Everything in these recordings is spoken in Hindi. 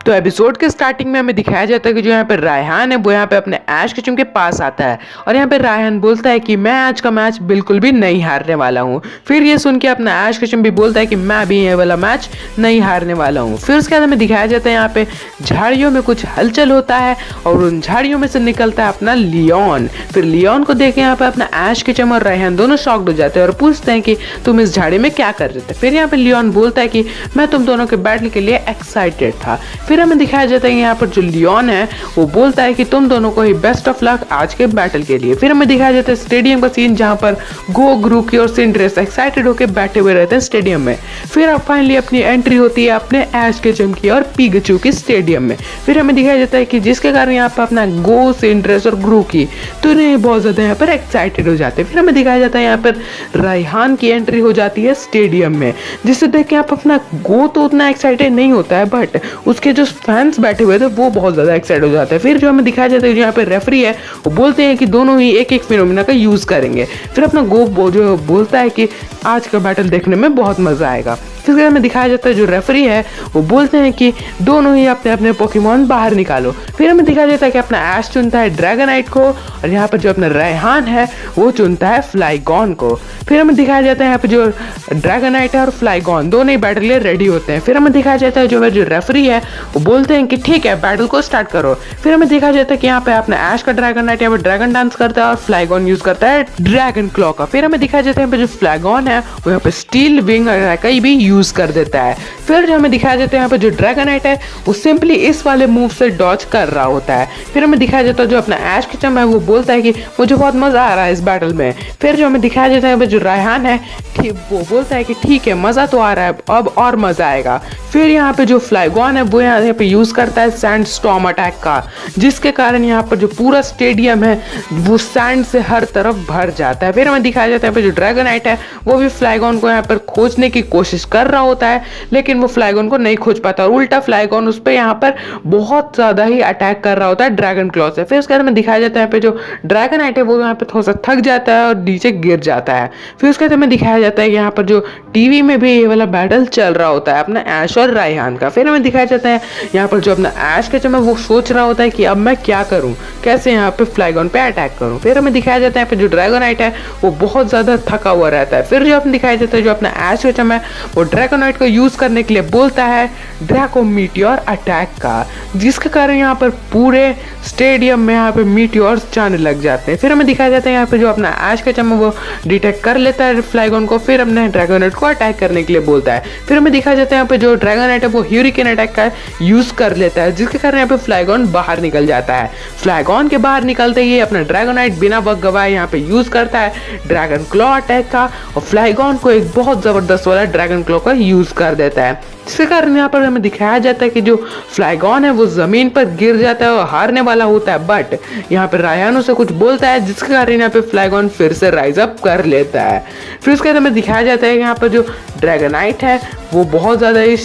तो एपिसोड के स्टार्टिंग में हमें दिखाया जाता है कि जो यहाँ पे रायहान है वो यहाँ पे अपने ऐश केचुम के पास आता है और यहाँ पे रायहान बोलता है कि मैं आज का मैच बिल्कुल भी नहीं हारने वाला हूँ। फिर ये सुन के अपना ऐश केचुम भी बोलता है कि मैं भी ये वाला मैच नहीं हारने वाला हूँ। फिर उसके बाद हमें दिखाया जाता है यहाँ पे झाड़ियों में कुछ हलचल होता है और उन झाड़ियों में से निकलता है अपना लियोन। फिर लियोन को देख के यहाँ पे अपना ऐश केचुम और रायहान दोनों शॉक्ड हो जाते हैं और पूछते हैं कि तुम इस झाड़ी में क्या कर रहे थे। फिर यहाँ पे लियोन बोलता है कि मैं तुम दोनों के बैटल के लिए एक्साइटेड था। फिर हमें दिखाया जाता है यहाँ पर जो लियोन है वो बोलता है कि तुम दोनों को ही बेस्ट ऑफ लक आज के बैटल के लिए। फिर हमें दिखाया जाता है स्टेडियम का सीन जहाँ पर गो, ग्रूकी और सिंड्रेस एक्साइटेड होकर बैठे हुए रहते हैं स्टेडियम में। फिर अब फाइनली अपनी एंट्री होती है अपने ऐश केचुम की और पिकाचू की स्टेडियम में। फिर हमें दिखाया जाता है कि जिसके कारण यहाँ पर अपना गो, सिंड्रेस और ग्रूकी तो इन्हें बहुत ज्यादा यहाँ पर एक्साइटेड हो जाते हैं। फिर हमें दिखाया जाता है यहाँ पर रायहान की एंट्री हो जाती है स्टेडियम में, जिससे देख के आप अपना गो तो उतना एक्साइटेड नहीं होता है बट उसके जो फैंस बैठे हुए थे वो बहुत ज़्यादा एक्साइटेड हो जाते हैं। फिर जो हमें दिखाया जाता है जो यहाँ पे रेफरी है वो बोलते हैं कि दोनों ही एक एक फिनोमिना का यूज़ करेंगे। फिर अपना गो जो बोलता है कि आज का बैटल देखने में बहुत मज़ा आएगा। फिर हमें दिखाया जाता है जो रेफरी है वो बोलते हैं कि दोनों ही अपने अपने पोकेमॉन बाहर निकालो। फिर हमें दिखाया जाता है कि अपना ऐश चुनता है ड्रैगनाइट को और यहाँ पर जो अपना रायहान है वो चुनता है फ्लाइगॉन को। फिर हमें दिखाया जाता है यहाँ पे जो ड्रैगनाइट है और फ्लाइगॉन दोनों ही बैटल के लिए रेडी होते हैं। फिर हमें दिखाया जाता है जो रेफरी है वो बोलते हैं कि ठीक है बैटल को स्टार्ट करो। फिर हमें दिखाया जाता है कि यहाँ पे अपना ऐश का ड्रैगनाइट यहाँ पे ड्रैगन डांस करता है और फ्लाइगॉन यूज करता है ड्रैगन क्लॉ का। फिर हमें दिखाया जाता है यहाँ पे जो फ्लाइगॉन है वो यहाँ पे स्टील विंग अटैक भी यूज कर देता है। फिर जो हमें दिखाया जाता है यहाँ पे जो ड्रैगनाइट है वो सिंपली इस वाले मूव से डॉज कर रहा होता है। फिर हमें दिखाया जाता है जो अपना ऐश केचुम है वो बोलता है कि मुझे बहुत मजा आ रहा है इस बैटल में। फिर जो हमें दिखाया जाता है जो रायहान है वो बोलता है कि ठीक है मजा तो आ रहा है अब और मजा आएगा। फिर यहाँ पे जो फ्लाइगॉन है वो यहाँ पे यूज करता है सैंड स्टॉर्म अटैक का, जिसके कारण यहाँ पर जो पूरा स्टेडियम है वो सैंड से हर तरफ भर जाता है। फिर हमें दिखाया जाता है जो ड्रैगनाइट है वो भी फ्लाइगॉन को यहाँ पर खोजने की कोशिश कर रहा होता है लेकिन वो फ्लाइगॉन को नहीं खोज पाता और उल्टा फ्लाइगॉन उस पर यहाँ पर बहुत ज्यादा ही अटैक कर रहा होता है ड्रैगन क्लॉ से। फिर उसके बाद हमें दिखाया जाता है यहाँ पे जो ड्रैगनाइट है वो यहाँ पे थोड़ा सा थक जाता है और नीचे गिर जाता है। फिर उसके बाद हमें दिखाया जाता है यहाँ पर जो टीवी में भी ये वाला बैटल चल रहा होता है अपना ऐश और रायहान का। फिर हमें दिखाया जाता है यहाँ पर जो अपना ऐश केचुम है वो सोच रहा होता है कि अब मैं क्या करूं, कैसे यहाँ पे फ्लाइगॉन पे अटैक करूं। फिर हमें दिखाया जाता है यहाँ पे जो ड्रैगनाइट है वो बहुत ज्यादा थका हुआ रहता है। फिर जो अपने दिखाया जाता है जो अपना ऐश केचुम है वो ड्रैगनाइट को यूज करने के लिए बोलता है ड्रैको मीटियोर अटैक का, जिसके कारण यहाँ पर पूरे स्टेडियम में यहाँ पे मीटियोर्स जाने लग जाते हैं। फिर हमें दिखाया जाता है यहाँ पे जो अपना ऐश केचुम है वो डिटेक्ट कर लेता है फ्लाइगॉन को, फिर अपने ड्रैगनाइट को अटैक करने के लिए बोलता है। फिर हमें दिखाया जाता है यहाँ पे जो ड्रैगनाइट है वो ह्यूरिकेन अटैक का यूज कर लेता है, जिसके कारण यहाँ पे फ्लाइगॉन बाहर निकल जाता है। फ्लाइगॉन के बाहर निकलते ही अपना ड्रैगनाइट बिना वक्त गवाए यहाँ पे यूज करता है ड्रैगन क्लॉ अटैक का और फ्लाइगॉन को एक बहुत जबरदस्त वाला ड्रैगन क्लॉ का यूज कर देता है, जिसके कारण यहाँ पर हमें दिखाया जाता है कि जो फ्लाइगॉन है वो जमीन पर गिर जाता है और हारने वाला होता है बट यहाँ पे रायहान उसे कुछ बोलता है जिसके कारण यहाँ पे फ्लाइगॉन फिर से राइज अप कर लेता है। फिर उसके बाद हमें दिखाया जाता है कि यहाँ पर जो ड्रैगनाइट है वो बहुत ज़्यादा ही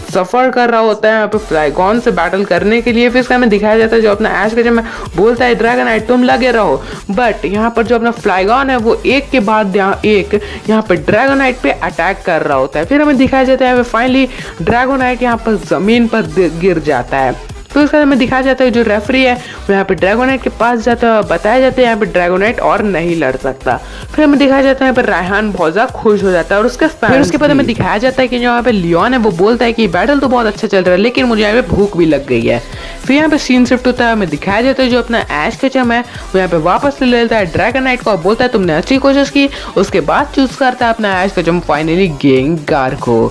सफ़र कर रहा होता है यहाँ पे फ्लाइगॉन से बैटल करने के लिए। फिर इसका हमें दिखाया जाता है जो अपना ऐश केचुम बोलता है ड्रैगनाइट तुम लगे रहो, बट यहाँ पर जो अपना फ्लाइगॉन है वो एक के बाद एक यहाँ पे ड्रैगनाइट पे अटैक कर रहा होता है। फिर हमें दिखाया जाता है फाइनली ड्रैगनाइट यहाँ पर जमीन पर गिर जाता है। तो उसके बाद हमें दिखाया जाता है जो रेफरी है वो यहाँ पे ड्रैगनाइट के पास जाता है, बताया जाता है यहाँ पे ड्रैगनाइट और नहीं लड़ सकता। फिर हमें दिखाया जाता है यहाँ पे रायहान बहुत ज़्यादा खुश हो जाता है और उसके फिर उसके बाद हमें दिखाया जाता है कि जो यहाँ पे लियोन है वो बोलता है कि बैटल तो बहुत अच्छा चल रहा है लेकिन मुझे यहाँ पे भूख भी लग गई है। फिर यहाँ पे सीन शिफ्ट होता है, हमें दिखाया जाता है जो अपना ऐश केचुम है वो यहाँ पे वापस ले लेता है ड्रैगनाइट को और बोलता है तुमने अच्छी कोशिश की। उसके बाद चूज करता है अपना ऐश केचुम फाइनली गेंगार को।